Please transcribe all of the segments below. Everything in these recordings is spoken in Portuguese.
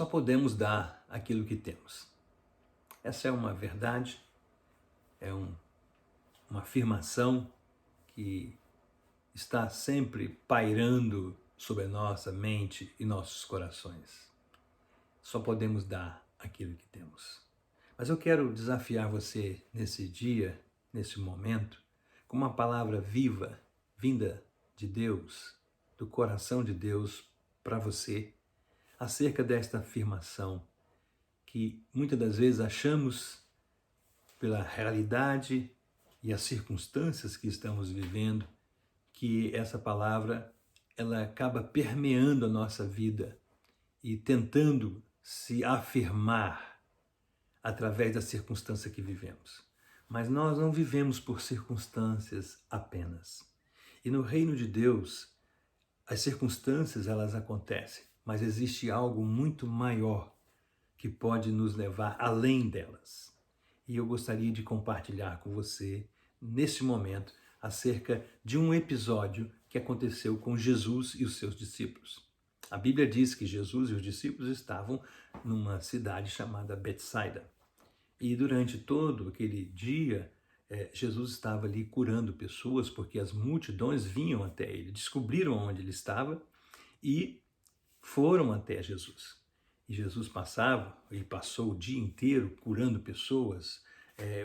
só podemos dar aquilo que temos. Essa é uma verdade, é uma afirmação que está sempre pairando sobre a nossa mente e nossos corações. Só podemos dar aquilo que temos. Mas eu quero desafiar você nesse dia, nesse momento, com uma palavra viva, vinda de Deus, do coração de Deus para você, acerca desta afirmação que muitas das vezes achamos pela realidade e as circunstâncias que estamos vivendo, que essa palavra ela acaba permeando a nossa vida e tentando se afirmar através da circunstância que vivemos. Mas nós não vivemos por circunstâncias apenas. E no reino de Deus, as circunstâncias elas acontecem, mas existe algo muito maior que pode nos levar além delas. E eu gostaria de compartilhar com você, nesse momento, acerca de um episódio que aconteceu com Jesus e os seus discípulos. A Bíblia diz que Jesus e os discípulos estavam numa cidade chamada Betsaida. E durante todo aquele dia, Jesus estava ali curando pessoas, porque as multidões vinham até ele, descobriram onde ele estava e foram até Jesus. E Jesus passava e passou o dia inteiro curando pessoas,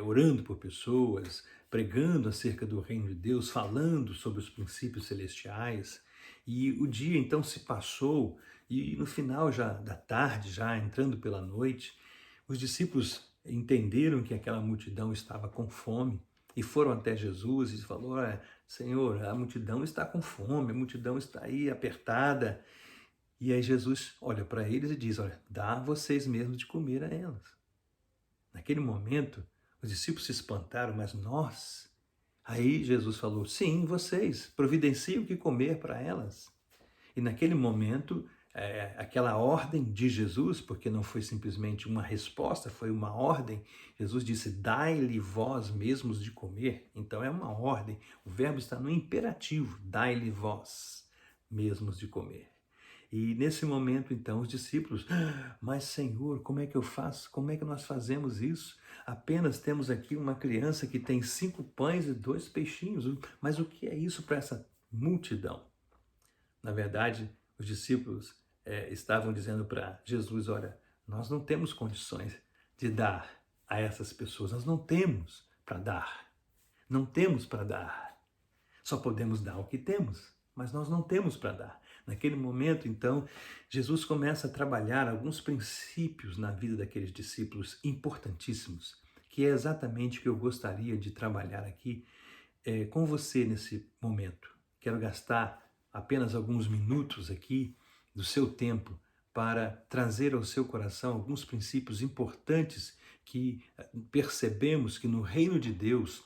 orando por pessoas, pregando acerca do reino de Deus, falando sobre os princípios celestiais. E o dia então se passou e no final já da tarde, já entrando pela noite, os discípulos entenderam que aquela multidão estava com fome e foram até Jesus e falou: Senhor, a multidão está com fome, a multidão está aí apertada. E aí Jesus olha para eles e diz: olha, dá a vocês mesmos de comer a elas. Naquele momento, os discípulos se espantaram, mas nós? Aí Jesus falou: sim, vocês, providenciem o que comer para elas. E naquele momento, aquela ordem de Jesus, porque não foi simplesmente uma resposta, foi uma ordem. Jesus disse: dai-lhe vós mesmos de comer. Então é uma ordem, o verbo está no imperativo: dai-lhe vós mesmos de comer. E nesse momento, então, os discípulos: mas Senhor, como é que eu faço? Como é que nós fazemos isso? Apenas temos aqui uma criança que tem 5 pães e 2 peixinhos. Mas o que é isso para essa multidão? Na verdade, os discípulos estavam dizendo para Jesus: olha, nós não temos condições de dar a essas pessoas. Nós não temos para dar. Não temos para dar. Só podemos dar o que temos, mas nós não temos para dar. Naquele momento, então, Jesus começa a trabalhar alguns princípios na vida daqueles discípulos importantíssimos, que é exatamente o que eu gostaria de trabalhar aqui com você nesse momento. Quero gastar apenas alguns minutos aqui do seu tempo para trazer ao seu coração alguns princípios importantes que percebemos que no reino de Deus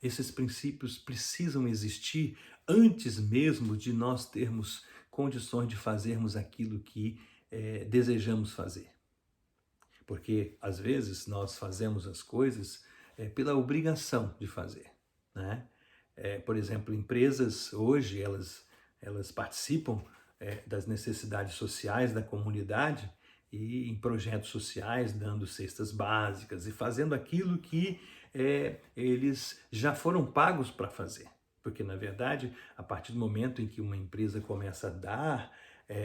esses princípios precisam existir antes mesmo de nós termos condições de fazermos aquilo que desejamos fazer. Porque, às vezes, nós fazemos as coisas pela obrigação de fazer, né? Por exemplo, empresas hoje, elas participam das necessidades sociais da comunidade e em projetos sociais, dando cestas básicas e fazendo aquilo que eles já foram pagos para fazer. Porque, na verdade, a partir do momento em que uma empresa começa a dar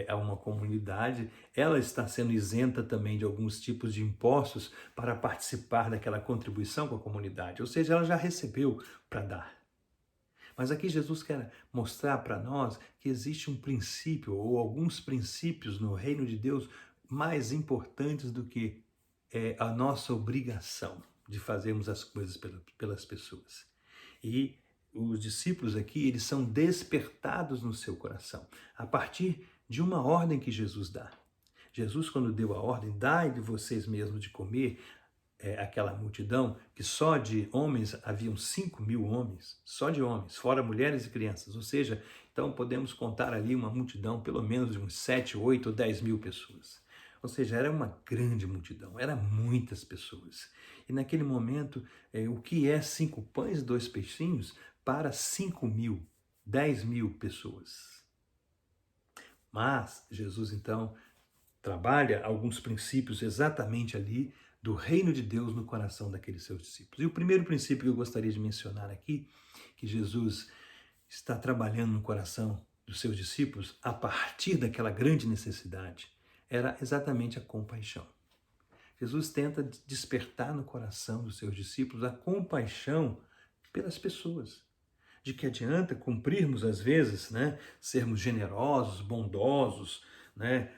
a uma comunidade, ela está sendo isenta também de alguns tipos de impostos para participar daquela contribuição com a comunidade. Ou seja, ela já recebeu para dar. Mas aqui Jesus quer mostrar para nós que existe um princípio ou alguns princípios no reino de Deus mais importantes do que a nossa obrigação de fazermos as coisas pelas pessoas. E os discípulos aqui, eles são despertados no seu coração a partir de uma ordem que Jesus dá. Jesus, quando deu a ordem: dai de vocês mesmos de comer, aquela multidão, que só de homens haviam 5.000 homens, só de homens, fora mulheres e crianças. Ou seja, então podemos contar ali uma multidão, pelo menos de uns 7, 8 ou 10 mil pessoas. Ou seja, era uma grande multidão, eram muitas pessoas. E naquele momento, o que é 5 pães e 2 peixinhos para 5.000, 10 mil pessoas? Mas Jesus, então, trabalha alguns princípios exatamente ali do reino de Deus no coração daqueles seus discípulos. E o primeiro princípio que eu gostaria de mencionar aqui, que Jesus está trabalhando no coração dos seus discípulos a partir daquela grande necessidade, era exatamente a compaixão. Jesus tenta despertar no coração dos seus discípulos a compaixão pelas pessoas. De que adianta cumprirmos, às vezes, né, sermos generosos, bondosos, né,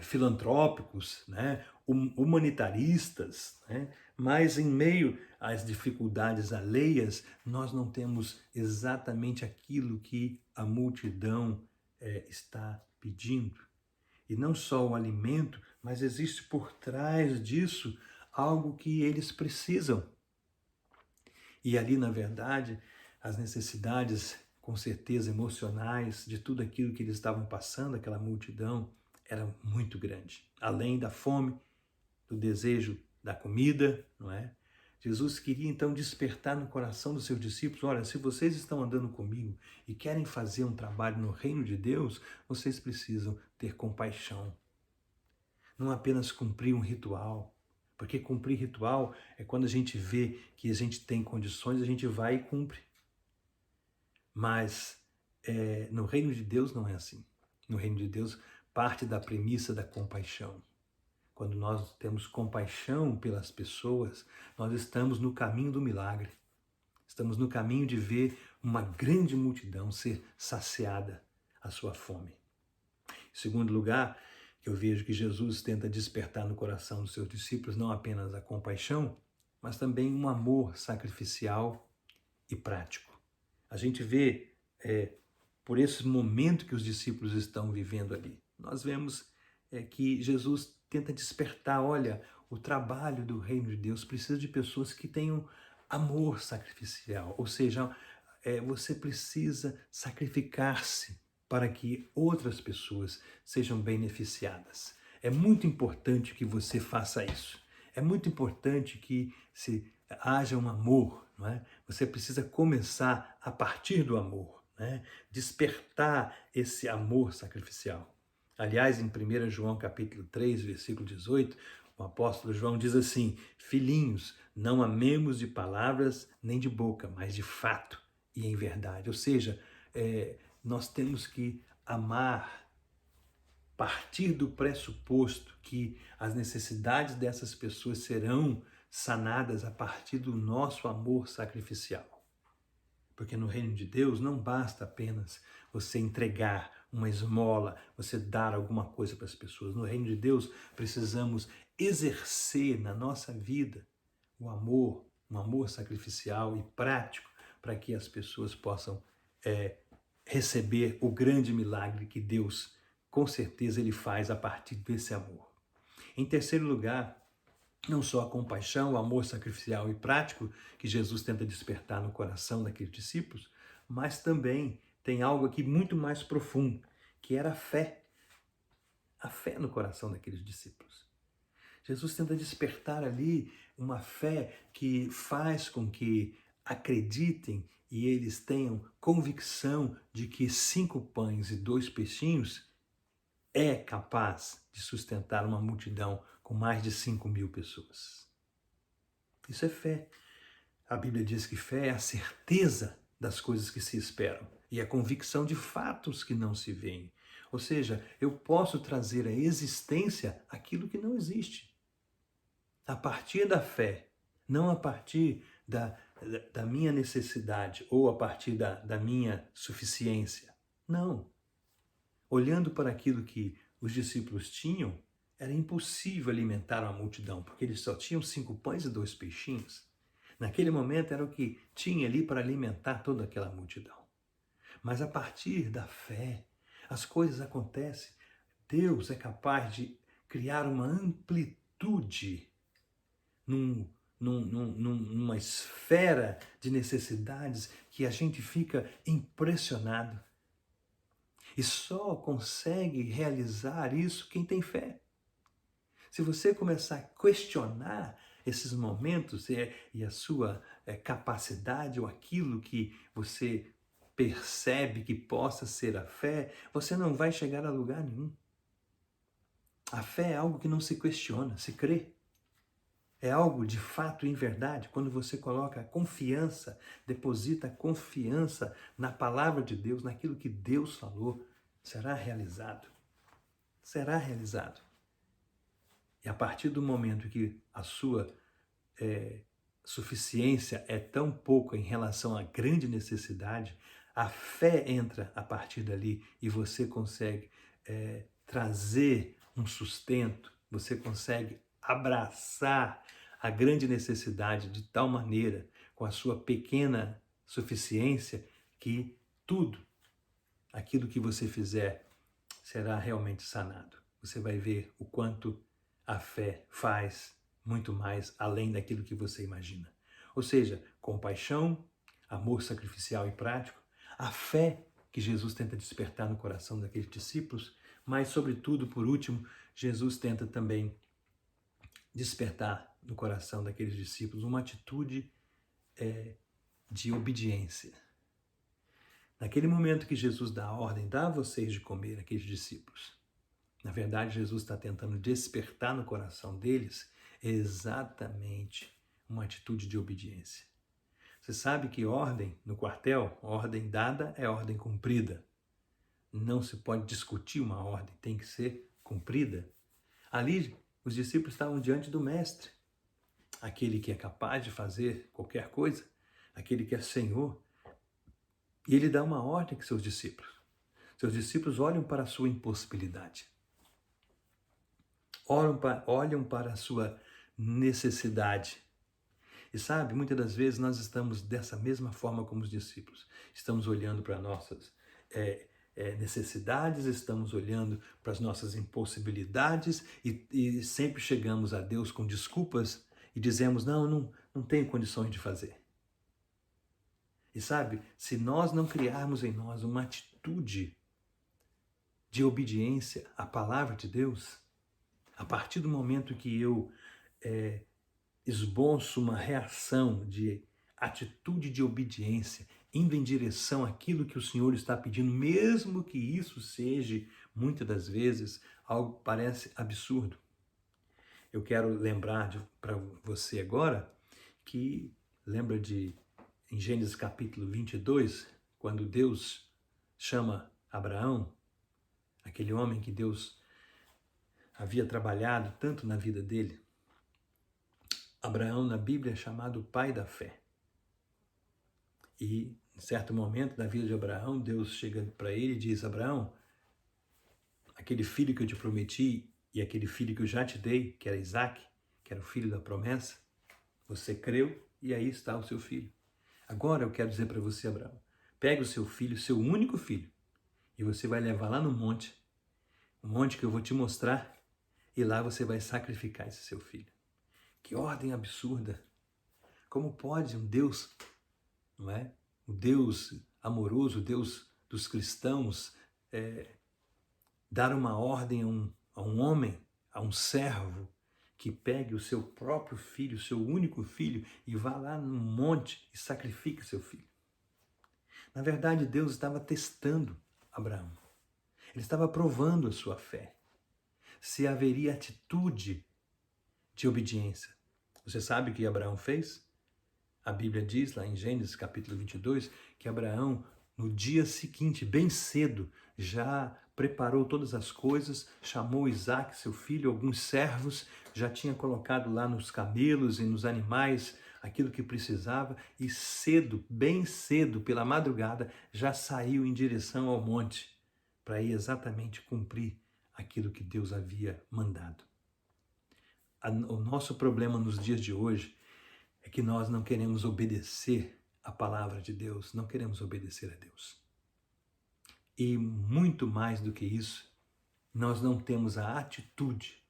filantrópicos, né, humanitaristas, né, mas em meio às dificuldades alheias, nós não temos exatamente aquilo que a multidão está pedindo. E não só o alimento, mas existe por trás disso algo que eles precisam. E ali, na verdade, as necessidades, com certeza, emocionais de tudo aquilo que eles estavam passando, aquela multidão, era muito grande. Além da fome, do desejo da comida, não é? Jesus queria então despertar no coração dos seus discípulos: olha, se vocês estão andando comigo e querem fazer um trabalho no reino de Deus, vocês precisam ter compaixão. Não apenas cumprir um ritual, porque cumprir ritual é quando a gente vê que a gente tem condições, a gente vai e cumpre. Mas no reino de Deus não é assim. No reino de Deus parte da premissa da compaixão. Quando nós temos compaixão pelas pessoas, nós estamos no caminho do milagre. Estamos no caminho de ver uma grande multidão ser saciada a sua fome. Em segundo lugar, eu vejo que Jesus tenta despertar no coração dos seus discípulos não apenas a compaixão, mas também um amor sacrificial e prático. A gente vê, por esse momento que os discípulos estão vivendo ali, nós vemos que Jesus tenta despertar, olha, o trabalho do reino de Deus precisa de pessoas que tenham amor sacrificial, ou seja, você precisa sacrificar-se para que outras pessoas sejam beneficiadas. É muito importante que você faça isso. É muito importante que haja um amor, não é? Você precisa começar a partir do amor, né? Despertar esse amor sacrificial. Aliás, em 1 João capítulo 3, versículo 18, o apóstolo João diz assim: filhinhos, não amemos de palavras nem de boca, mas de fato e em verdade. Ou seja, nós temos que amar, partir do pressuposto que as necessidades dessas pessoas serão sanadas a partir do nosso amor sacrificial. Porque no reino de Deus não basta apenas você entregar uma esmola, você dar alguma coisa para as pessoas. No reino de Deus precisamos exercer na nossa vida o amor, um amor sacrificial e prático para que as pessoas possam receber o grande milagre que Deus, com certeza, Ele faz a partir desse amor. Em terceiro lugar, não só a compaixão, o amor sacrificial e prático que Jesus tenta despertar no coração daqueles discípulos, mas também tem algo aqui muito mais profundo, que era a fé. A fé no coração daqueles discípulos. Jesus tenta despertar ali uma fé que faz com que acreditem e eles tenham convicção de que 5 pães e 2 peixinhos é capaz de sustentar uma multidão com mais de 5.000 pessoas. Isso é fé. A Bíblia diz que fé é a certeza das coisas que se esperam e a convicção de fatos que não se veem. Ou seja, eu posso trazer à existência aquilo que não existe. A partir da fé, não a partir da minha necessidade ou a partir da minha suficiência. Não. Olhando para aquilo que os discípulos tinham, era impossível alimentar uma multidão, porque eles só tinham 5 pães e 2 peixinhos. Naquele momento era o que tinha ali para alimentar toda aquela multidão. Mas a partir da fé, as coisas acontecem. Deus é capaz de criar uma amplitude numa esfera de necessidades que a gente fica impressionado. E só consegue realizar isso quem tem fé. Se você começar a questionar esses momentos e a sua capacidade ou aquilo que você percebe que possa ser a fé, você não vai chegar a lugar nenhum. A fé é algo que não se questiona, se crê. É algo de fato em verdade. Quando você coloca confiança, deposita confiança na palavra de Deus, naquilo que Deus falou, será realizado. Será realizado. E a partir do momento que a sua suficiência é tão pouca em relação à grande necessidade, a fé entra a partir dali e você consegue trazer um sustento, você consegue abraçar a grande necessidade de tal maneira, com a sua pequena suficiência, que tudo aquilo que você fizer será realmente sanado. Você vai ver o quanto a fé faz muito mais além daquilo que você imagina. Ou seja, compaixão, amor sacrificial e prático, a fé que Jesus tenta despertar no coração daqueles discípulos, mas, sobretudo, por último, Jesus tenta também despertar no coração daqueles discípulos uma atitude de obediência. Naquele momento que Jesus dá a ordem, dá a vocês de comer, aqueles discípulos. Na verdade, Jesus está tentando despertar no coração deles exatamente uma atitude de obediência. Você sabe que ordem no quartel, ordem dada é ordem cumprida. Não se pode discutir uma ordem, tem que ser cumprida. Ali, os discípulos estavam diante do Mestre, aquele que é capaz de fazer qualquer coisa, aquele que é Senhor. E ele dá uma ordem para seus discípulos. Seus discípulos olham para a sua impossibilidade. Olham para a sua necessidade. E sabe, muitas das vezes nós estamos dessa mesma forma como os discípulos. Estamos olhando para nossas necessidades, estamos olhando para as nossas impossibilidades e sempre chegamos a Deus com desculpas e dizemos, não tenho condições de fazer. E sabe, se nós não criarmos em nós uma atitude de obediência à palavra de Deus, a partir do momento que eu esboço uma reação de atitude de obediência, indo em direção àquilo que o Senhor está pedindo, mesmo que isso seja, muitas das vezes, algo que parece absurdo. Eu quero lembrar para você agora que, lembra em Gênesis capítulo 22, quando Deus chama Abraão, aquele homem que Deus havia trabalhado tanto na vida dele. Abraão, na Bíblia, é chamado pai da fé. E, em certo momento da vida de Abraão, Deus chega para ele e diz, Abraão, aquele filho que eu te prometi e aquele filho que eu já te dei, que era Isaac, que era o filho da promessa, você creu e aí está o seu filho. Agora eu quero dizer para você, Abraão, pega o seu filho, seu único filho, e você vai levar lá no monte, o monte que eu vou te mostrar, e lá você vai sacrificar esse seu filho. Que ordem absurda! Como pode um Deus, não é? O Deus amoroso, o Deus dos cristãos, dar uma ordem a um homem, a um servo, que pegue o seu próprio filho, o seu único filho, e vá lá no monte e sacrifique seu filho. Na verdade, Deus estava testando Abraão. Ele estava provando a sua fé. Se haveria atitude de obediência. Você sabe o que Abraão fez? A Bíblia diz lá em Gênesis capítulo 22 que Abraão, no dia seguinte, bem cedo, já preparou todas as coisas, chamou Isaac, seu filho, alguns servos, já tinha colocado lá nos camelos e nos animais aquilo que precisava e cedo, bem cedo, pela madrugada, já saiu em direção ao monte para ir exatamente cumprir aquilo que Deus havia mandado. O nosso problema nos dias de hoje é que nós não queremos obedecer a palavra de Deus, não queremos obedecer a Deus. E muito mais do que isso, nós não temos a atitude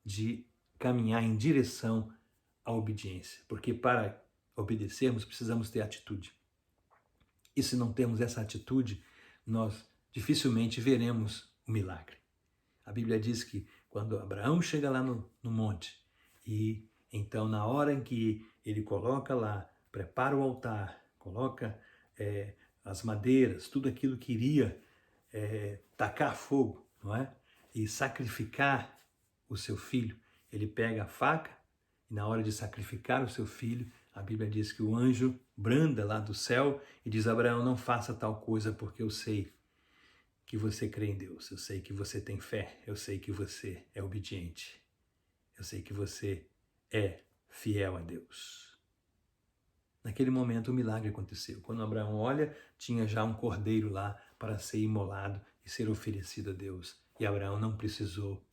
de caminhar em direção à obediência, porque para obedecermos precisamos ter atitude. E se não temos essa atitude, nós dificilmente veremos o milagre. A Bíblia diz que quando Abraão chega lá no monte, e então na hora em que ele coloca lá, prepara o altar, coloca as madeiras, tudo aquilo que iria tacar fogo, não é? E sacrificar o seu filho, ele pega a faca e na hora de sacrificar o seu filho, a Bíblia diz que o anjo branda lá do céu e diz: Abraão, não faça tal coisa porque eu sei que você crê em Deus, eu sei que você tem fé, eu sei que você é obediente, eu sei que você é fiel a Deus. Naquele momento o milagre aconteceu. Quando Abraão olha, tinha já um cordeiro lá para ser imolado e ser oferecido a Deus. E Abraão não precisou,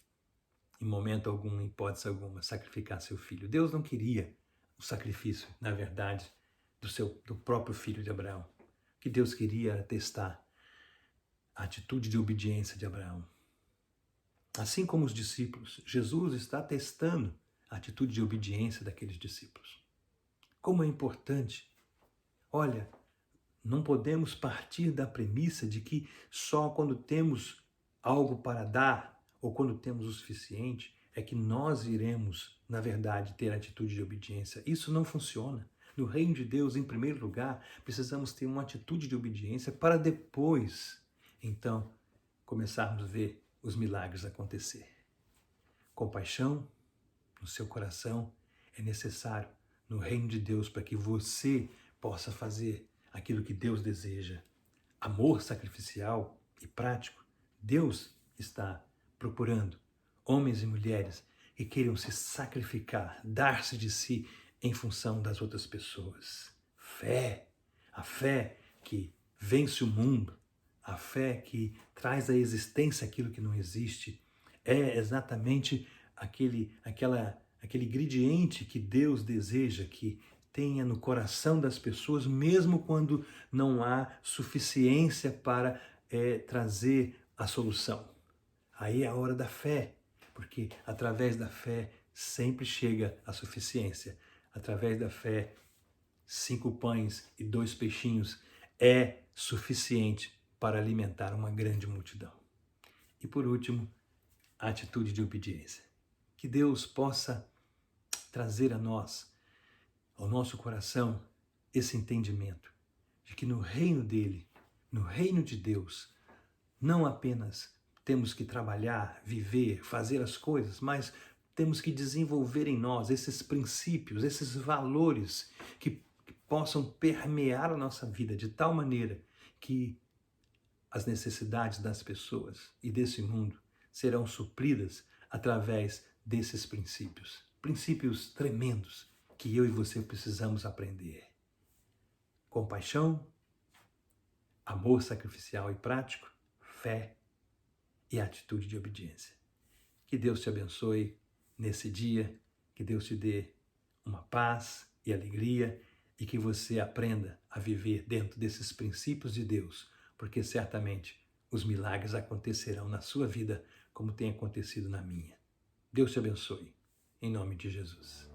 em momento algum, em hipótese alguma, sacrificar seu filho. Deus não queria o sacrifício, na verdade, do próprio filho de Abraão. O que Deus queria era testar a atitude de obediência de Abraão. Assim como os discípulos, Jesus está testando a atitude de obediência daqueles discípulos. Como é importante. Olha, não podemos partir da premissa de que só quando temos algo para dar ou quando temos o suficiente é que nós iremos, na verdade, ter atitude de obediência. Isso não funciona. No reino de Deus, em primeiro lugar, precisamos ter uma atitude de obediência para depois, então, começarmos a ver os milagres acontecer. Compaixão no seu coração é necessário no reino de Deus para que você possa fazer aquilo que Deus deseja. Amor sacrificial e prático. Deus está procurando homens e mulheres que queiram se sacrificar, dar-se de si em função das outras pessoas. Fé, a fé que vence o mundo, a fé que traz à existência aquilo que não existe, é exatamente aquele ingrediente que Deus deseja que tenha no coração das pessoas, mesmo quando não há suficiência para trazer a solução. Aí é a hora da fé, porque através da fé sempre chega a suficiência. Através da fé, 5 pães e 2 peixinhos é suficiente para alimentar uma grande multidão. E por último, a atitude de obediência. Que Deus possa trazer a nós, ao nosso coração, esse entendimento de que no reino dele, no reino de Deus, não apenas temos que trabalhar, viver, fazer as coisas, mas temos que desenvolver em nós esses princípios, esses valores que possam permear a nossa vida de tal maneira que as necessidades das pessoas e desse mundo serão supridas através desses princípios. Princípios tremendos que eu e você precisamos aprender. Compaixão, amor sacrificial e prático, fé e atitude de obediência. Que Deus te abençoe nesse dia, que Deus te dê uma paz e alegria e que você aprenda a viver dentro desses princípios de Deus, porque certamente os milagres acontecerão na sua vida como tem acontecido na minha. Deus te abençoe, em nome de Jesus.